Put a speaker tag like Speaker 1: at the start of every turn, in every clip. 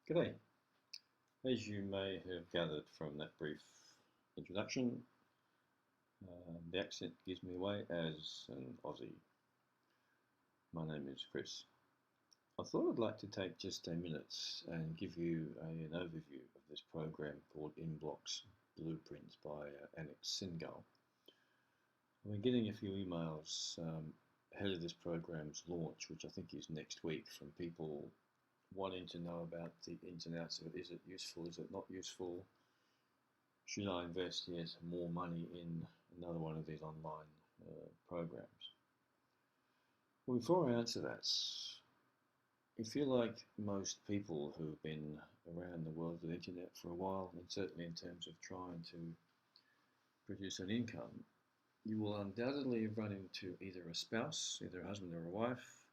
Speaker 1: G'day. As you may have gathered from that brief introduction, the accent gives me away as an Aussie. My name is Chris. I thought I'd like to take just a minute and give you an overview of this program called InBox BluePrint by Anik Singal. I've been getting a few emails ahead of this program's launch, which I think is next week, from people wanting to know about the ins and outs of it. Is it useful? Is it not useful? Should I invest yet more money in another one of these online programs? Well, before I answer that, if you're like most people who've been around the world of the internet for a while, and certainly in terms of trying to produce an income, you will undoubtedly run into either a spouse, either a husband or a wife,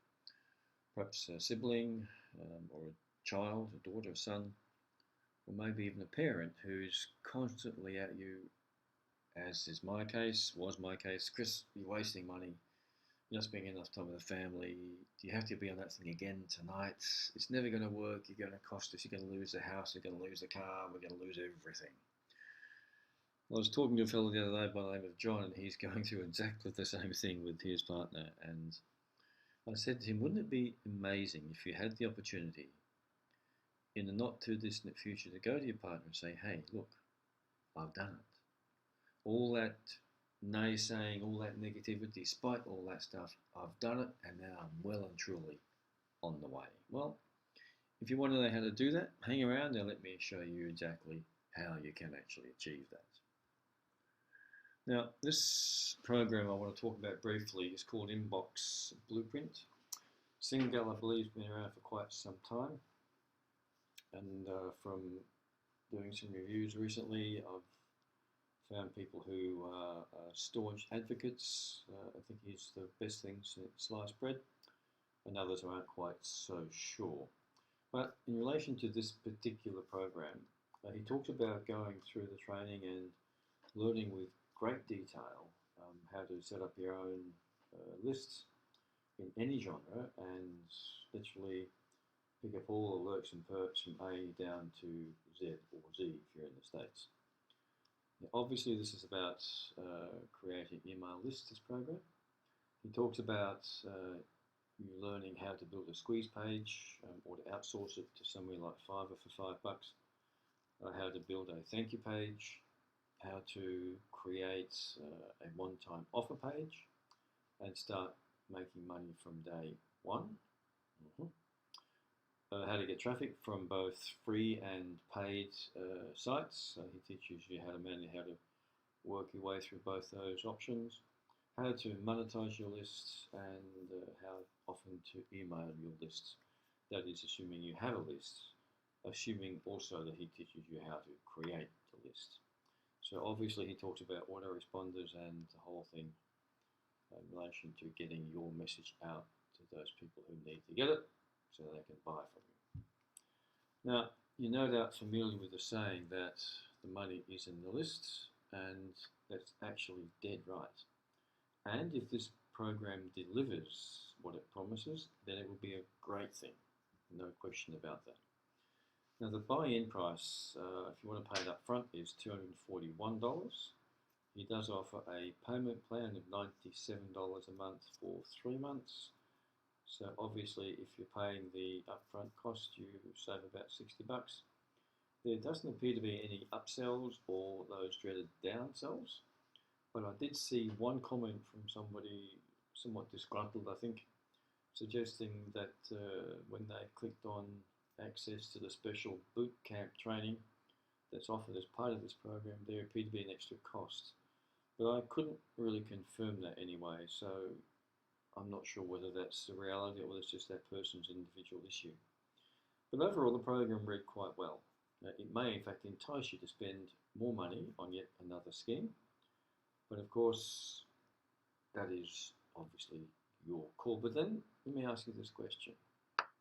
Speaker 1: perhaps a sibling, or a child, a daughter, a son, or maybe even a parent who's constantly at you, as is my case, was my case. Chris, you're wasting money. You're not spending enough time with the family. You have to be on that thing again tonight. It's never going to work. You're going to cost us. You're going to lose the house. You're going to lose the car. We're going to lose everything. I was talking to a fellow the other day by the name of John, and he's going through exactly the same thing with his partner. And I said to him, wouldn't it be amazing if you had the opportunity in the not too distant future to go to your partner and say, hey, look, I've done it. All that naysaying, all that negativity, despite all that stuff, I've done it, and now I'm well and truly on the way. Well, if you want to know how to do that, hang around and let me show you exactly how you can actually achieve that. Now, this program I want to talk about briefly is called InBox BluePrint. Singal, I believe, has been around for quite some time, and from doing some reviews recently, I've found people who are staunch advocates. I think he's the best thing since sliced bread, and others aren't quite so sure. But in relation to this particular program, he talks about going through the training and learning with great detail how to set up your own lists in any genre and literally pick up all the lurks and perks from A down to Z or Z if you're in the States. Now, obviously, this is about creating email lists, this program. He talks about you learning how to build a squeeze page or to outsource it to somewhere like Fiverr for $5, how to build a thank you page, how to create a one-time offer page and start making money from day one. How to get traffic from both free and paid sites. So he teaches you how to manage, how to work your way through both those options. How to monetize your lists and how often to email your lists. That is assuming you have a list, assuming also that he teaches you how to create the list. So obviously he talks about autoresponders and the whole thing in relation to getting your message out to those people who need to get it so they can buy from you. Now, you're no doubt familiar with the saying that the money is in the lists, and that's actually dead right. And if this program delivers what it promises, then it will be a great thing, no question about that. Now, the buy-in price, if you want to pay it up front, is $241. He does offer a payment plan of $97 a month for 3 months. So obviously, if you're paying the upfront cost, you save about $60. There doesn't appear to be any upsells or those dreaded downsells, but I did see one comment from somebody somewhat disgruntled, I think, suggesting that when they clicked on access to the special boot camp training that's offered as part of this program, there appeared to be an extra cost. But I couldn't really confirm that anyway, so I'm not sure whether that's the reality or whether it's just that person's individual issue. But overall, the program read quite well. It may in fact entice you to spend more money on yet another scheme, but of course that is obviously your call. But then let me ask you this question.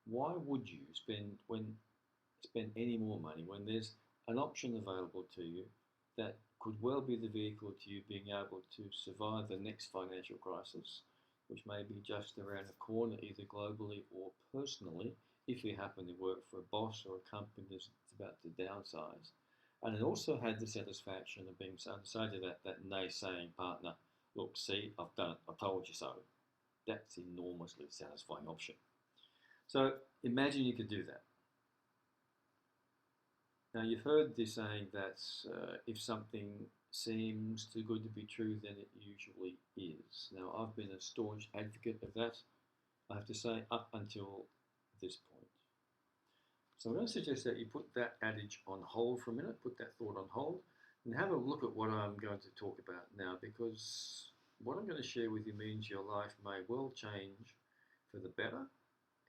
Speaker 1: Why would you spend any more money when there's an option available to you that could well be the vehicle to you being able to survive the next financial crisis, which may be just around the corner, either globally or personally if you happen to work for a boss or a company that's about to downsize. And it also had the satisfaction of being able to say to that naysaying partner, look, see, I've done it, I told you so. That's an enormously satisfying option. So imagine you could do that. Now you've heard this saying that if something seems too good to be true, then it usually is. Now I've been a staunch advocate of that, I have to say, up until this point. So I'm going to suggest that you put that adage on hold for a minute, put that thought on hold, and have a look at what I'm going to talk about now, because what I'm going to share with you means your life may well change for the better,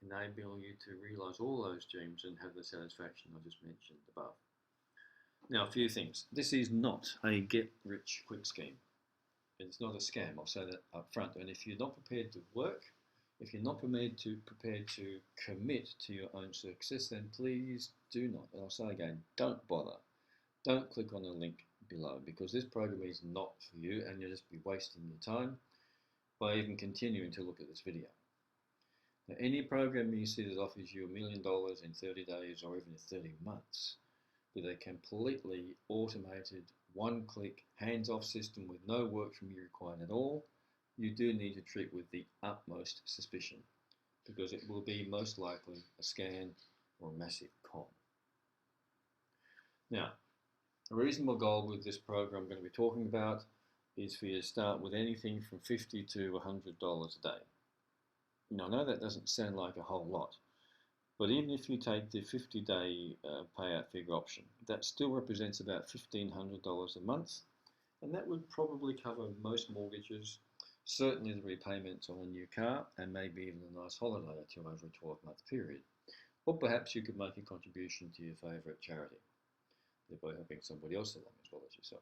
Speaker 1: enabling you to realize all those dreams and have the satisfaction I just mentioned above. Now, a few things. This is not a get-rich-quick scheme. It's not a scam, I'll say that up front. And if you're not prepared to work, if you're not prepared to commit to your own success, then please do not. And I'll say again, don't bother. Don't click on the link below, because this program is not for you and you'll just be wasting your time by even continuing to look at this video. Now, any program you see that offers you $1 million in 30 days or even 30 months with a completely automated, one-click, hands-off system with no work from you required at all, you do need to treat with the utmost suspicion, because it will be most likely a scam or a massive con. Now, a reasonable goal with this program I'm going to be talking about is for you to start with anything from $50 to $100 a day. Now, I know that doesn't sound like a whole lot, but even if you take the 50-day payout figure option, that still represents about $1,500 a month, and that would probably cover most mortgages, certainly the repayments on a new car, and maybe even a nice holiday or two over a 12-month period. Or perhaps you could make a contribution to your favourite charity, thereby helping somebody else along as well as yourself.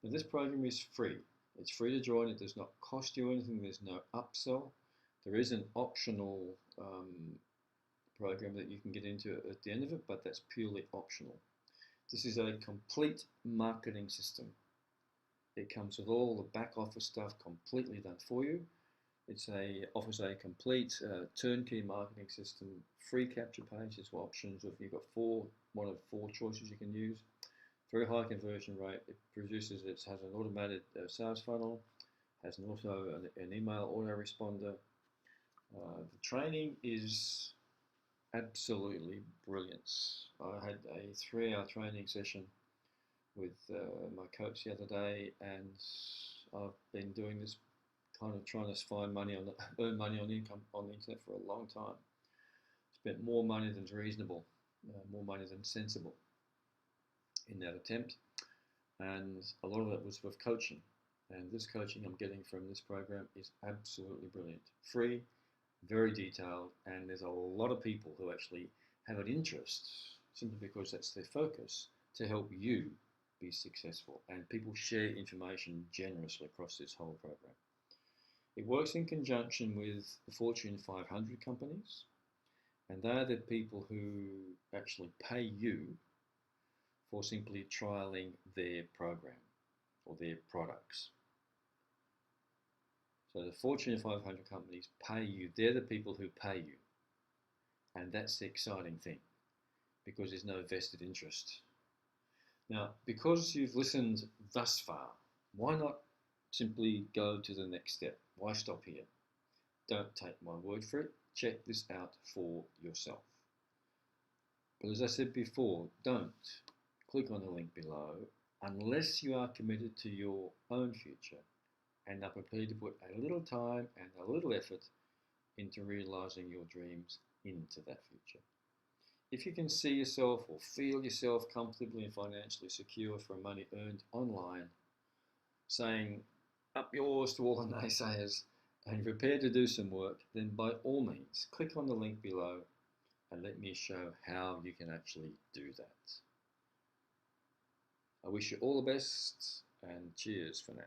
Speaker 1: Now, this program is free. It's free to join. It does not cost you anything. There's no upsell. There is an optional program that you can get into at the end of it, but that's purely optional. This is a complete marketing system. It comes with all the back office stuff completely done for you. It offers a complete turnkey marketing system, free capture pages with options. If you've got one of four choices you can use, very high conversion rate. It has an automated sales funnel, has an email autoresponder. The training is absolutely brilliant. I had a 3-hour training session with my coach the other day, and I've been doing this kind of trying to earn money on income on the internet for a long time. Spent more money than's reasonable, more money than sensible in that attempt, and a lot of it was with coaching. And this coaching I'm getting from this program is absolutely brilliant, free, very detailed, and there's a lot of people who actually have an interest, simply because that's their focus, to help you be successful. And people share information generously across this whole program. It works in conjunction with the Fortune 500 companies, and they're the people who actually pay you for simply trialing their program or their products. So the Fortune 500 companies pay you. They're the people who pay you. And that's the exciting thing, because there's no vested interest. Now, because you've listened thus far, why not simply go to the next step? Why stop here? Don't take my word for it. Check this out for yourself. But as I said before, don't click on the link below unless you are committed to your own future and are prepared to put a little time and a little effort into realizing your dreams into that future. If you can see yourself or feel yourself comfortably and financially secure from money earned online, saying up yours to all the naysayers, and you're prepared to do some work, then by all means, click on the link below and let me show how you can actually do that. I wish you all the best, and cheers for now.